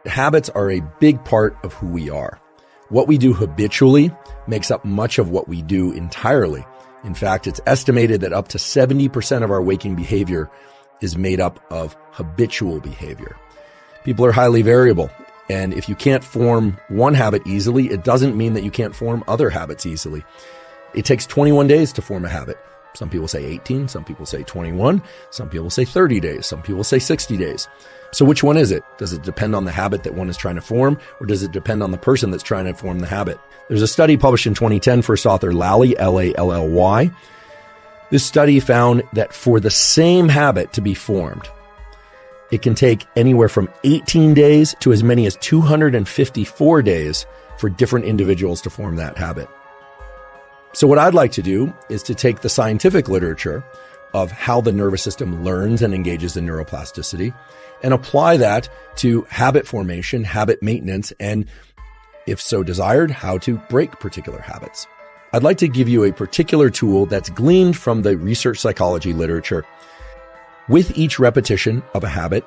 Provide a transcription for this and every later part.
Habits are a big part of who we are. What we do habitually makes up much of what we do entirely. In fact, it's estimated that up to 70% of our waking behavior is made up of habitual behavior. People are highly variable, and if you can't form one habit easily, it doesn't mean that you can't form other habits easily. It takes 21 days to form a habit. Some people say 18, some people say 21, some people say 30 days, some people say 60 days. So which one is it? Does it depend on the habit that one is trying to form, or does it depend on the person that's trying to form the habit? There's a study published in 2010, first author Lally, L-A-L-L-Y. This study found that for the same habit to be formed, it can take anywhere from 18 days to as many as 254 days for different individuals to form that habit. So what I'd like to do is to take the scientific literature of how the nervous system learns and engages in neuroplasticity and apply that to habit formation, habit maintenance, and if so desired, how to break particular habits. I'd like to give you a particular tool that's gleaned from the research psychology literature. With each repetition of a habit,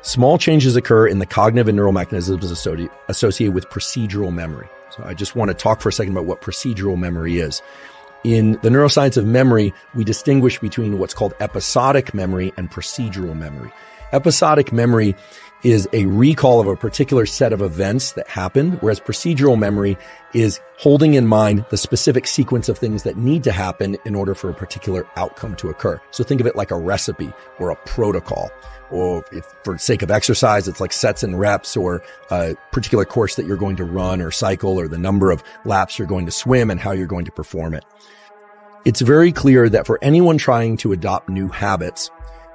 small changes occur in the cognitive and neural mechanisms associated with procedural memory. So I just want to talk for a second about what procedural memory is. In the neuroscience of memory, we distinguish between what's called episodic memory and procedural memory. Episodic memory is a recall of a particular set of events that happened, whereas procedural memory is holding in mind the specific sequence of things that need to happen in order for a particular outcome to occur. So think of it like a recipe or a protocol. Or if for sake of exercise, it's like sets and reps, or a particular course that you're going to run or cycle, or the number of laps you're going to swim and how you're going to perform it. It's very clear that for anyone trying to adopt new habits,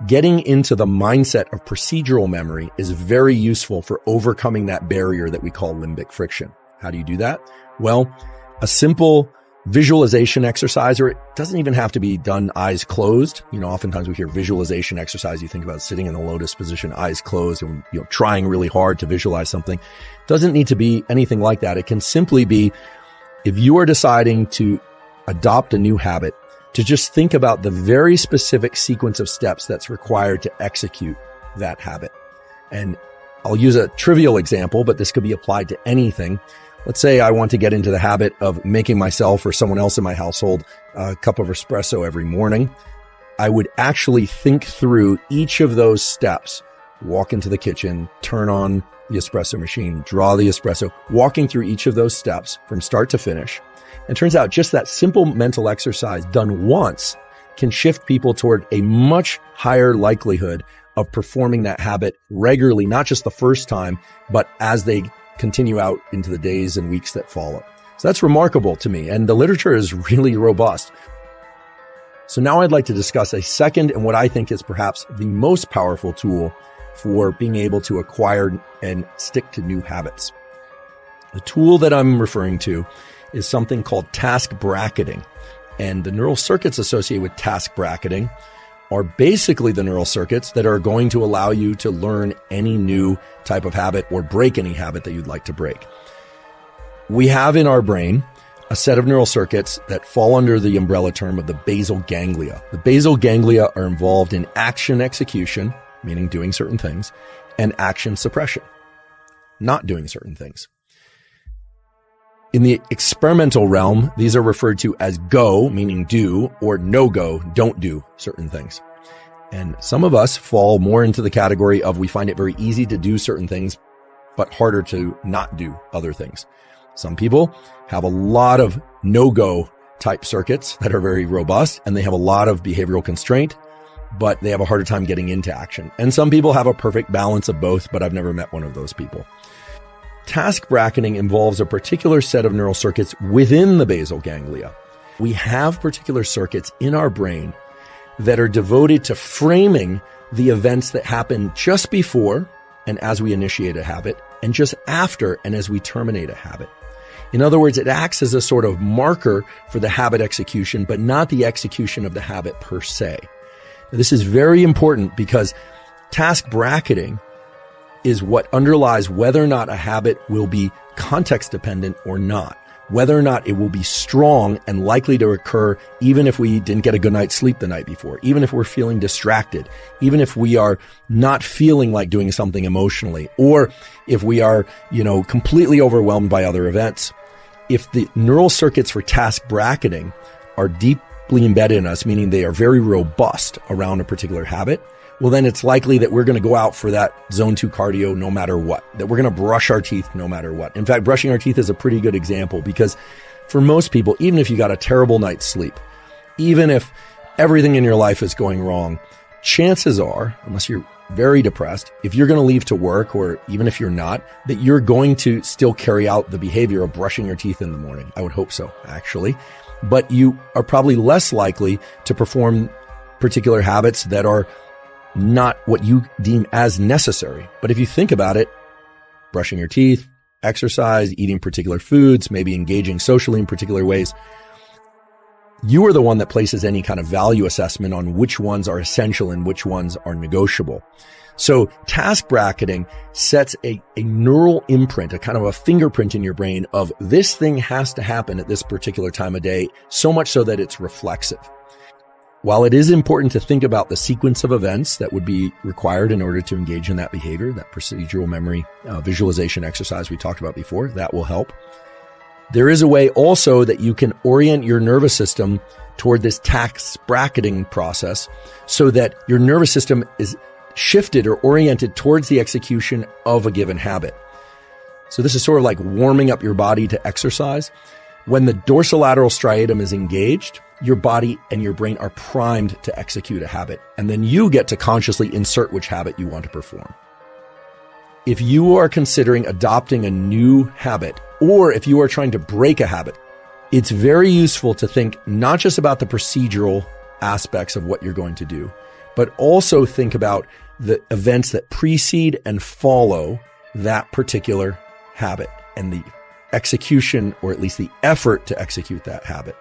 getting into the mindset of procedural memory is very useful for overcoming that barrier that we call limbic friction. How do you do that? Well, a simple visualization exercise, or it doesn't even have to be done eyes closed. Oftentimes we hear visualization exercise. You think about sitting in the lotus position, eyes closed, and trying really hard to visualize something. It doesn't need to be anything like that. It can simply be, if you are deciding to adopt a new habit, to just think about the very specific sequence of steps that's required to execute that habit. And I'll use a trivial example, but this could be applied to anything. Let's say I want to get into the habit of making myself or someone else in my household a cup of espresso every morning. I would actually think through each of those steps, walk into the kitchen, turn on the espresso machine, draw the espresso, walking through each of those steps from start to finish. And it turns out just that simple mental exercise done once can shift people toward a much higher likelihood of performing that habit regularly, not just the first time, but as they continue out into the days and weeks that follow. So that's remarkable to me, and the literature is really robust. So now I'd like to discuss a second and what I think is perhaps the most powerful tool for being able to acquire and stick to new habits. The tool that I'm referring to is something called task bracketing. And the neural circuits associated with task bracketing are basically the neural circuits that are going to allow you to learn any new type of habit or break any habit that you'd like to break. We have in our brain a set of neural circuits that fall under the umbrella term of the basal ganglia. The basal ganglia are involved in action execution, meaning doing certain things, and action suppression, not doing certain things. In the experimental realm, these are referred to as go, meaning do, or no go, don't do certain things. And some of us fall more into the category of we find it very easy to do certain things, but harder to not do other things. Some people have a lot of no-go type circuits that are very robust, and they have a lot of behavioral constraint, but they have a harder time getting into action. And some people have a perfect balance of both, but I've never met one of those people. Task bracketing involves a particular set of neural circuits within the basal ganglia. We have particular circuits in our brain that are devoted to framing the events that happen just before and as we initiate a habit, and just after and as we terminate a habit. In other words, it acts as a sort of marker for the habit execution, but not the execution of the habit per se. Now, this is very important because task bracketing is what underlies whether or not a habit will be context dependent or not. whether or not it will be strong and likely to occur even if we didn't get a good night's sleep the night before, even if we're feeling distracted, even if we are not feeling like doing something emotionally, or if we are, completely overwhelmed by other events. If the neural circuits for task bracketing are deeply embedded in us, meaning they are very robust around a particular habit, well, then it's likely that we're going to go out for that zone 2 cardio no matter what, that we're going to brush our teeth no matter what. In fact, brushing our teeth is a pretty good example because for most people, even if you got a terrible night's sleep, even if everything in your life is going wrong, chances are, unless you're very depressed, if you're going to leave to work, or even if you're not, that you're going to still carry out the behavior of brushing your teeth in the morning. I would hope so, actually. But you are probably less likely to perform particular habits that are not what you deem as necessary. But if you think about it, brushing your teeth, exercise, eating particular foods, maybe engaging socially in particular ways, you are the one that places any kind of value assessment on which ones are essential and which ones are negotiable. So task bracketing sets a neural imprint, a kind of a fingerprint in your brain of this thing has to happen at this particular time of day, so much so that it's reflexive. While it is important to think about the sequence of events that would be required in order to engage in that behavior, that procedural memory visualization exercise we talked about before, that will help. There is a way also that you can orient your nervous system toward this task bracketing process so that your nervous system is shifted or oriented towards the execution of a given habit. So this is sort of like warming up your body to exercise. When the dorsolateral striatum is engaged, your body and your brain are primed to execute a habit, and then you get to consciously insert which habit you want to perform. If you are considering adopting a new habit, or if you are trying to break a habit, it's very useful to think not just about the procedural aspects of what you're going to do, but also think about the events that precede and follow that particular habit and the execution, or at least the effort to execute that habit.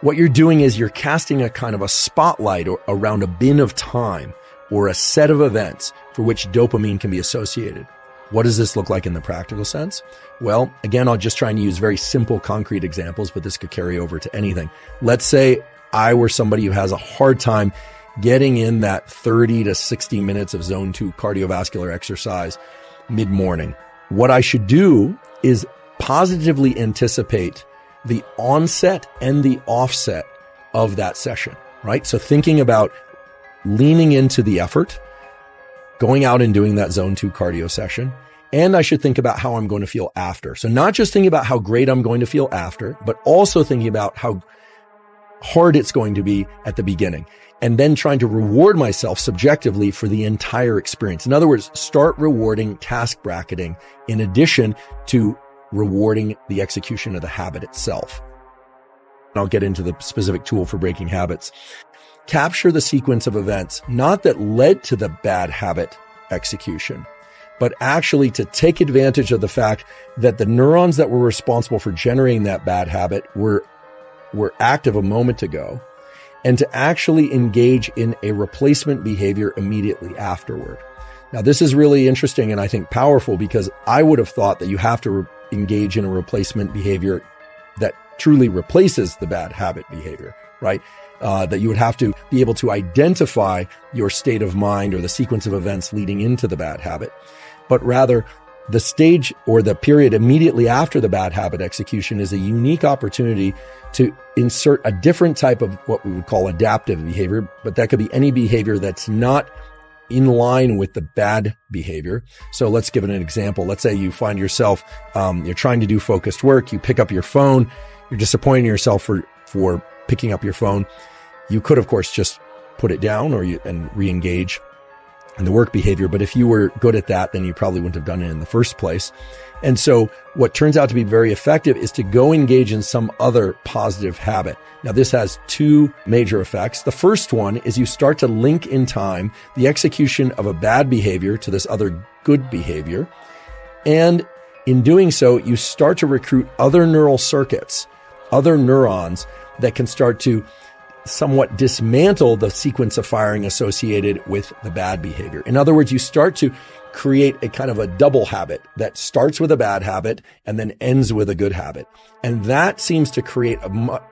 What you're doing is you're casting a kind of a spotlight around a bin of time or a set of events for which dopamine can be associated. What does this look like in the practical sense? Well, again, I'll just try and use very simple, concrete examples, but this could carry over to anything. Let's say I were somebody who has a hard time getting in that 30 to 60 minutes of zone 2 cardiovascular exercise mid-morning. What I should do is positively anticipate the onset and the offset of that session, right? So thinking about leaning into the effort, going out and doing that zone 2 cardio session. And I should think about how I'm going to feel after. So not just thinking about how great I'm going to feel after, but also thinking about how hard it's going to be at the beginning. And then trying to reward myself subjectively for the entire experience. In other words, start rewarding task bracketing in addition to rewarding the execution of the habit itself. And I'll get into the specific tool for breaking habits. Capture the sequence of events, not that led to the bad habit execution, but actually to take advantage of the fact that the neurons that were responsible for generating that bad habit were active a moment ago, and to actually engage in a replacement behavior immediately afterward. Now, this is really interesting and I think powerful, because I would have thought that you have to engage in a replacement behavior that truly replaces the bad habit behavior, right? That you would have to be able to identify your state of mind or the sequence of events leading into the bad habit, but rather the stage or the period immediately after the bad habit execution is a unique opportunity to insert a different type of what we would call adaptive behavior, but that could be any behavior that's not in line with the bad behavior. So let's give it an example. Let's say you find yourself, you're trying to do focused work, you pick up your phone, you're disappointing yourself for picking up your phone. You could, of course, just put it down and re-engage in the work behavior. But if you were good at that, then you probably wouldn't have done it in the first place. And so what turns out to be very effective is to go engage in some other positive habit. Now, this has two major effects. The first one is you start to link in time the execution of a bad behavior to this other good behavior. And in doing so, you start to recruit other neural circuits, other neurons that can start to somewhat dismantle the sequence of firing associated with the bad behavior. In other words, you start to create a kind of a double habit that starts with a bad habit and then ends with a good habit. And that seems to create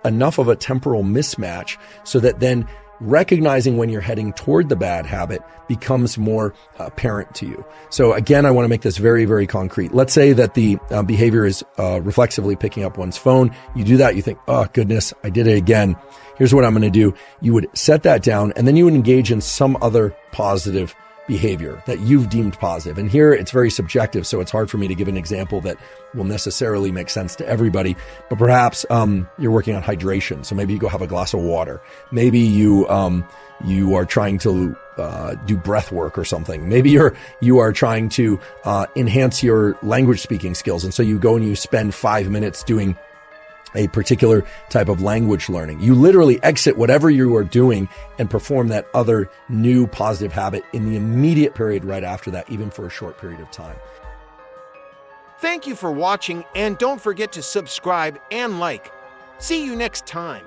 enough of a temporal mismatch so that then recognizing when you're heading toward the bad habit becomes more apparent to you. So again, I want to make this very, very concrete. Let's say that the behavior is reflexively picking up one's phone. You do that, you think, oh goodness, I did it again. Here's what I'm going to do. You would set that down and then you would engage in some other positive behavior that you've deemed positive. And here it's very subjective, so it's hard for me to give an example that will necessarily make sense to everybody. But perhaps you're working on hydration, so maybe you go have a glass of water. Maybe you are trying to do breath work or something. Maybe you are trying to enhance your language speaking skills, and so you go and you spend 5 minutes doing a particular type of language learning. You literally exit whatever you are doing and perform that other new positive habit in the immediate period right after that, even for a short period of time. Thank you for watching, and don't forget to subscribe and like. See you next time.